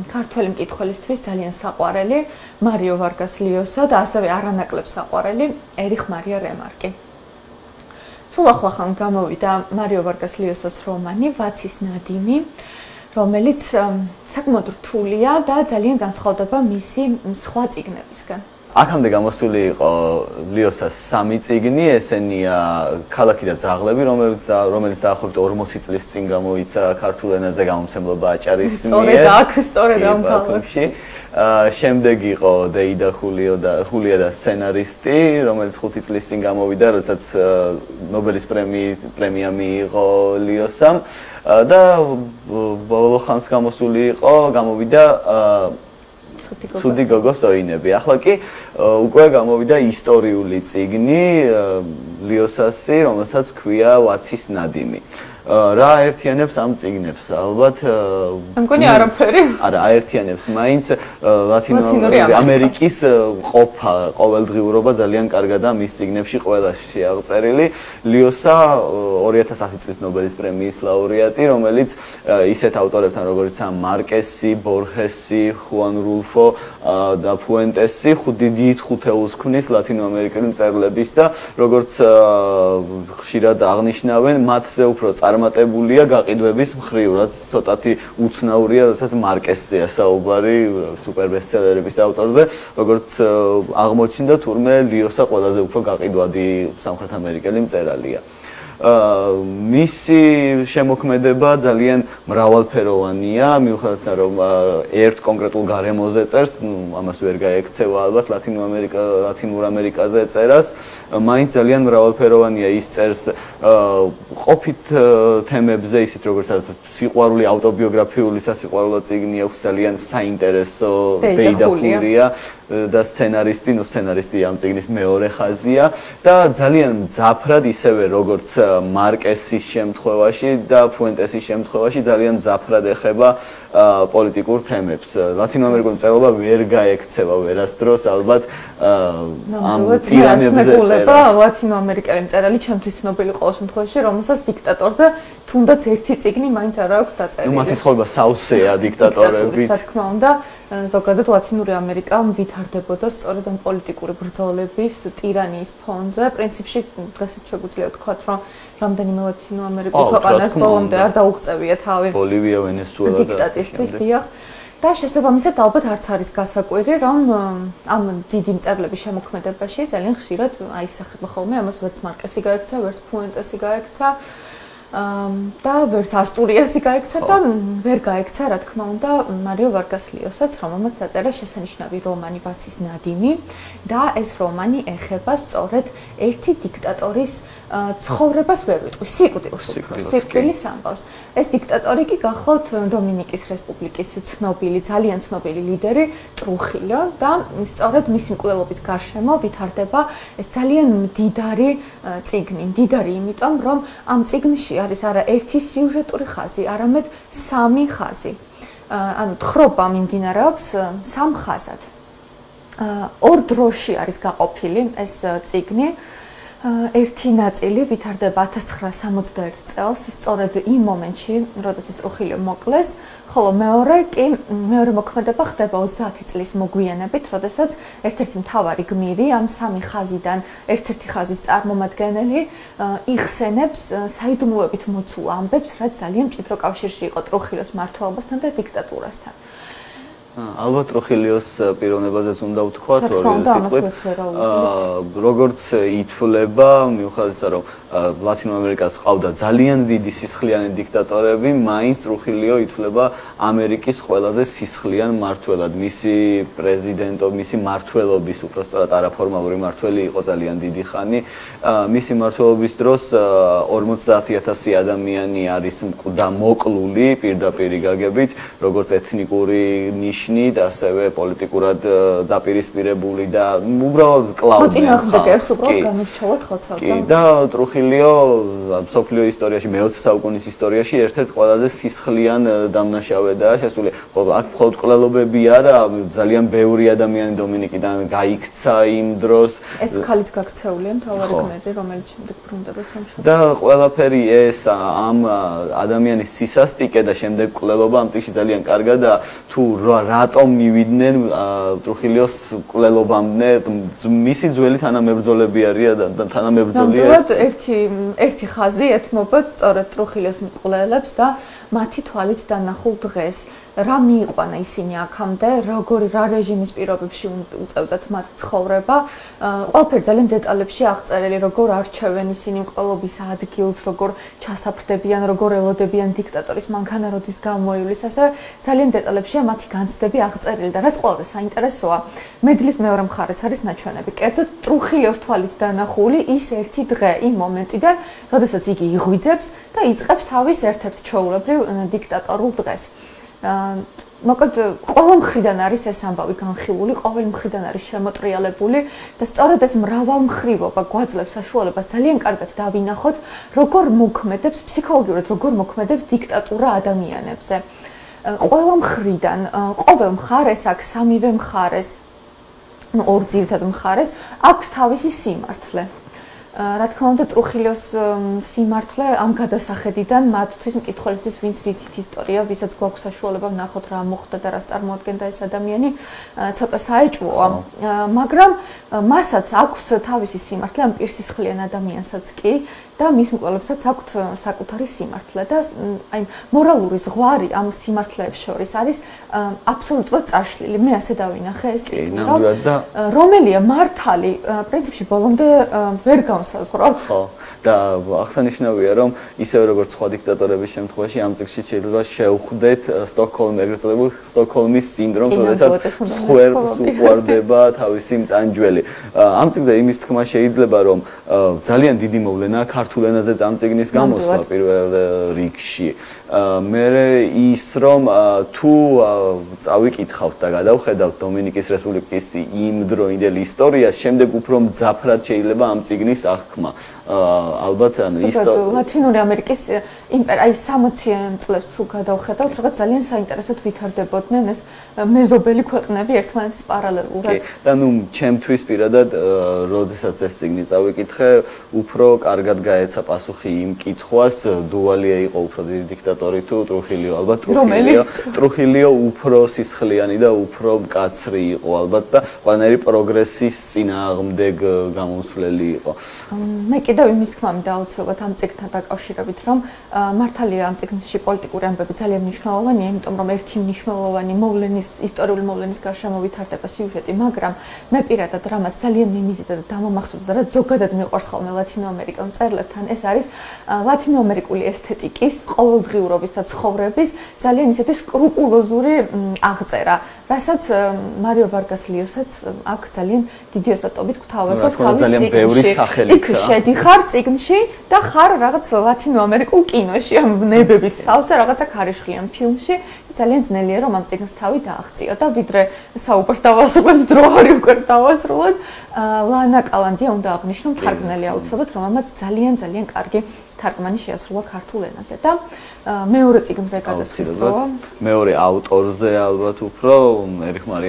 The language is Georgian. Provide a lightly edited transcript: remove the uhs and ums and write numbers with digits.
ქართველი მკითხველისთვის ძალიან საყვარელი მარიო ვარგას ლიოსა და ასევე არანაკლებ საყვარელი ერიხ მარია რემარკი. სულ ახლახან გამოვიდა მარიო ვარგას ლიოსას რომანი ვაცის ნადიმი, რომელიც საკმაოდ რთულია და ძალიან განსხვავდება მისი სხვა წიგნებისგან. აქამდე გამოსული იყო ლიოსას 3 წიგნი, ესენია ქალაქი და ძაღლები, რომელიც დაახლოებით 40 წლის წინ გამოიცა ქართულ ენაზე გამომცემლობა აჭარის მიერ. სწორედ ამ ქალაქში. შემდეგ იყო დეიდა ხულია და სცენარისტი, რომელიც 5 წლის წინ გამოვიდა, როდესაც ნობელის პრემია მიიღო ლიოსამ და ბოლო ხანს გამოვიდა ცუდი გოგოს ოინები. ახლა კი უკვე გამოვიდა ისტორიული წიგნი ლიოსასი, რომელსაც ქვია ვაცის ნადიმი. რა აერთიანებს ამ წიგნებს? ალბათ მგონი არაფერი. არა, აერთიანებს მაინც ამერიკის ყოფა, ყოველდღიურობა ძალიან კარგად და მის წიგნებში ყველაში აღწერილი. ლიოსა 2010 წლის ნობელის პრემიის ლაურეატი, რომელიც ისეთ ავტორებთან როგორიცაა მარკესი, ბორხესი, ხუან რულფო და ფუენტესი დიდ ხუთეულს ქმნის ლათინოამერიკელი მწერლების და როგორც ხშირად აღნიშნავენ, მათზე უფრო წარმატებულია გაყიდვების მხრივ, რაც ცოტათი უცნაურია, როდესაც მარკესზეა საუბარი, სუპერბესტსელერების ავტორზე, როგორც აღმოჩნდა, თურმე ლიოსა ყველაზე უფრო გაყიდვადი სამხრეთ ამერიკელი მწერალია. მისი შემოქმედება ძალიან მრავალფეროვანია, მიუხედავად რომ ერთ კონკრეტულ გარემოზე წერს, ამას ვერ გაექცევა ალბათ ლათინურ ამერიკაზე წერას, მაინც ძალიან მრავალფეროვანია, ის წერს ყოფით თემებზე, ისეთ როგორცაც სიყვარული, ავტობიოგრაფიული სასიყვარულო წიგნი აქვს, ძალიან საინტერესო დეიდა ხულია და სცენარისტი ამ წიგნის მეორე ხაზია და ძალიან მძაფრად ისევე როგორც მარკესის შემთხვევაში და ფუენტესის შემთხვევაში ძალიან მძაფრად ეხება პოლიტიკურ თემებს. ლათინოამერიკული მწერლობა ვერ გაექცევა ვერასდროს ალბათ ამ ტირანებზე წერას. ლათინოამერიკელი მწერალი ჩემთვის ცნობილი ყოველ შემთხვევაში, რომელსაც დიქტატორზე თუნდაც ერთი წიგნი მაინც არ აქვს დაწერილი. მათი ცხოვრება სავსეა დიქტატორებით. რა თქმა უნდა, ზოგადად ლათინური ამერიკა ვითარდებოდა სწორედ ამ პოლიტიკური ბრძოლების ტირანიის ფონზე. პრინციპში დღესაც შეგვიძლია ვთქვათ, რომ რამდენიმე ლათინოამერიკული ქვეყანას ბოლომდე არ დაუღწევია თავი. ბოლივია, ვენესუელა და დიქტატისთვის, დიახ. და შესაბამისად ალბათ არც არის გასაკვირი, რომ ამ დიდი მწერლების შემოქმედებაში ძალიან ხშირად აისახება ხოლმე, ამას ვერც მარკესი გაექცა, ვერც ფუენტესი გაექცა. და ვერც ასტურიასი გაექცა და ვერ გაექცა, რა თქმა უნდა, მარიო ვარგას ლიოსაც, რომელმაც დაწერა შესანიშნავი რომანი ვაცის ნადიმი და ეს რომანი ეხება სწორედ ერთი დიქტატორის ცხოვრებას ვერ ვიტყვი, სიკვდილის ამბავს. ეს დიქტატორი კი გახლავთ დომინიკის რესპუბლიკის ძალიან ცნობილი ლიდერი ტრუხილიო და სწორედ მისი მკვლელობის გარშემო ვითარდება ეს ძალიან მდიდარი წიგნი, მდიდარი იმიტომ, რომ ამ წიგნში არის არა ერთი სიუჟეტური ხაზი, არამედ 3 ხაზი. ანუ თხრობა მიმდინარეობს 3 ხაზად. ორ დროში არის გაყოფილი ეს წიგნი. ერთი ნაწილი ვითარდება 1961 წელს, სწორედ იმ მომენტში, როდესაც ტრუხილიო მოკლეს, ხოლო მეორე მოქმედება ხდება 30 წლის მოგვიანებით, როდესაც ერთ-ერთი მთავარი გმირი ამ 3 ხაზიდან ერთ-ერთი ხაზის წარმომადგენელი იხსენებს საიდუმლოებით მოცულ ამბებს, რაც ძალიან მჭიდრო კავშირში იყო ტრუხილიოს მმართველობასთან და დიქტატურასთან. ალბათ ტრუხილიოს პიროვნებაზეც უნდა ვთქვათ, როგორც ითვლება, მიუხედავად რომ ლათინოამერიკას ყავდა ძალიან დიდი სისხლიანი დიქტატორები, მაინც ტრუხილიო ითვლება ამერიკის ყველაზე სისხლიან მმართველად. მისი მისი მმართველობის, უბრალოდ არაფორმალური მმართველი იყო ძალიან დიდი ხანი. მისი მმართველობის დროს 50,000 ადამიანი არის მოკლული პირდაპირ გაგებით, როგორც ეთნიკური ნიში ნიშნით, ასევე პოლიტიკურად დაპირისპირებული და უბრალოდ კლავდნენ. მოწინააღმდეგეებს უბრალოდ გამორჩევათ ხოცავდა. კი, და ტრუხილიო მსოფლიო ისტორიაში, მე-20 საუკუნის ისტორიაში ერთ-ერთი ყველაზე სისხლიან დამნაშავედაა შესული. აქ მხოლოდ კვლელობები არა, ძალიან ბევრი ადამიანი დომინიკიდან გაიქცა იმ დროს. ეს ქალით გაქცეულია მთავარი გმირი, რომელიც შემდეგ ბრუნდება სამშობლოში. და ყველაფერი ეს ამ ადამიანის სისასტიკე და შემდეგ კვლელობა ამ წიგნში ძალიან კარგადაა, თუ რატომ მივიდნენ ტრუხილიოს კვლელობამდე, მისი ძველი თანამებრძოლები არიან და თანამებრძოლია. ნამდვილად ერთი ხაზი ეთმობათ სწორედ ტრუხილიოს მკვლელებს და მათი თვალით დანახულ დღეს. რა მიიყვანა ისინი აქამდე, რა რეჟიმის პირობებში უწევდათ მათ ცხოვრება. ყველაფერი ძალიან დეტალებში აღწერილი, როგორ არჩევენ ისინი მკვლელობის ადგილს, როგორ ჩასაფრდებიან, როგორ ელოდებიან დიქტატორის მანქანაროდის გამოივლის, ასე ძალიან დეტალებშია მათი განცდები აღწერილი და რაც ყველაზე საინტერესოა, მედლის მეორე მხარეც არის ნაჩვენები. კერძოდ ტრუხილიოს თვალით დანახული ის ერთი დღე, იმ მომენტიდან, როდესაც იგი იღვიძებს და იწყებს თავის ერთ-ერთ ჩვეულებრივ დიქტატორულ დღეს. მოკლედ ყველა მხრიდან არის ეს ამბავი განხილული, ყოველი მხრიდან არის შემოტრიალებული და სწორედ ეს მრავალმხრივობა გვაძლევს საშუალებას ძალიან კარგად დავინახოთ, როგორ მოქმედებს ფსიქოლოგიურად, როგორ მოქმედებს დიქტატურა ადამიანებზე. ყველა მხრიდან, ყოველ მხარეს აქვს სამივე მხარეს, ორ ძირითად მხარეს აქვს თავისი სიმართლე. რა თქმა უნდა, ტრუხილიოს სიმართლე ამ გადასახედიდან მათთვის მკითხველისთვის, ვინც ვიცით ისტორია, ვისაც გვაქვს საშუალება ვნახოთ რა მოხდა და რას წარმოადგენდა ეს ადამიანი, ცოტა საეჭვოა, მაგრამ მასაც აქვს თავისი სიმართლე ამ პირსისხლიან ადამიანსაც კი და მის მკვლელებსაც აქვთ საკუთარი სიმართლე და აი მორალური ზღვარი ამ სიმართლეებს შორის არის აბსოლუტურად წაშლილი. მე ასე დავინახე ეს წიგნი, რომელია მართალი პრინციპში ბოლომდე ვერ განსაზღვროთ. ხო, და აღსანიშნავია, რომ ისევე როგორც სხვა დიქტატორების შემთხვევაში ამ წიგნში შეიძლება შევხვდეთ სტოკჰოლმის სინდრომს, როდესაც სხვერპლს უყვარდება თავისი მტანჯველი. ამ წიგნზე იმის თქმა შეიძლება, რომ ძალიან დიდი მოვლენაა ქართულ ენაზე ამ წიგნის გამოსვლა პირველ რიგში. მერე ის რომ თუ წავიკითხავთ და გადავხედავთ დომინიკის რესპუბლიკის იმდროინდელი ისტორია, შემდეგ უფრო მძაფრად შეიძლება ამ წიგნის აღქმა. ალბათ ლათინური ამერიკის აი 60-იან წლებს თუ გადავხედავთ, რაღაც ძალიან საინტერესოდ ვითარდებოდნენ ეს მეზობელი ქვეყნები ერთმანეთის პარალელურად. და ჩემთვის პირადად, როდესაც ეს წიგნი წავიკითხე, უფრო კარგად გაეცა პასუხი იმ კითხვას, დუალია იყო უფრო დიდი დიქტატორი თუ ტრუხილიო. ალბათ ტრუხილიო უფრო სისხლიანი და უფრო მკაცრი იყო ალბათ და ყველანაირი პროგრესის წინააღმდეგ გამოსვლელი იყო. მე კიდევ იმის თქმა მინდა აუცილებლად ამ წიგნთან დაკავშირებით, რომ მართალია ამ წიგნში პოლიტიკური ამბები ძალიან მნიშვნელოვანია, იმიტომ რომ ერთი მნიშვნელოვანი ისტორიული მოვლენის გარშემო ვითარდება სიუჟეტი, მაგრამ მე პირადად რამაც ძალიან მიმიზიდა და დამამახსოვრდა და რაც ზოგადად მიყვარს ხოლმე ლათინოამერიკელ მწერლებთან, ეს არის ლათინოამერიკული ესთეტიკის, ყოველდღიურობის და ცხოვრების ძალიან ისეთი სკრუპულოზური აღწერა, რასაც მარიო ვარგას ლიოსაც აქ ძალიან დიდი ოსტატობით გვთავაზობს თავის წიგნში. იქ შედიხარ წიგნში და ხარ რაღაც ლათინოამერიკულ კინოში, ამ ნებებით სავსე რაღაცა ქარიშხლიან ფილმში. ძალიან ძნელია რომ ამ წიგნს თავი დააღწიო და ვიდრე საუბარს დავასრულოთ, დრო არის უკვე დავასრულოთ. ლანა კალანდია უნდა აღნიშნო თარგმნელი აუცილებლად, რომელმაც ძალიან კარგი თარგმანი შეასრულა ქართულ ენაზე და მეორე წიგნზე გადასვლის დროა. მეორე ავტორზე ალბათ უფრო ერიხ მარია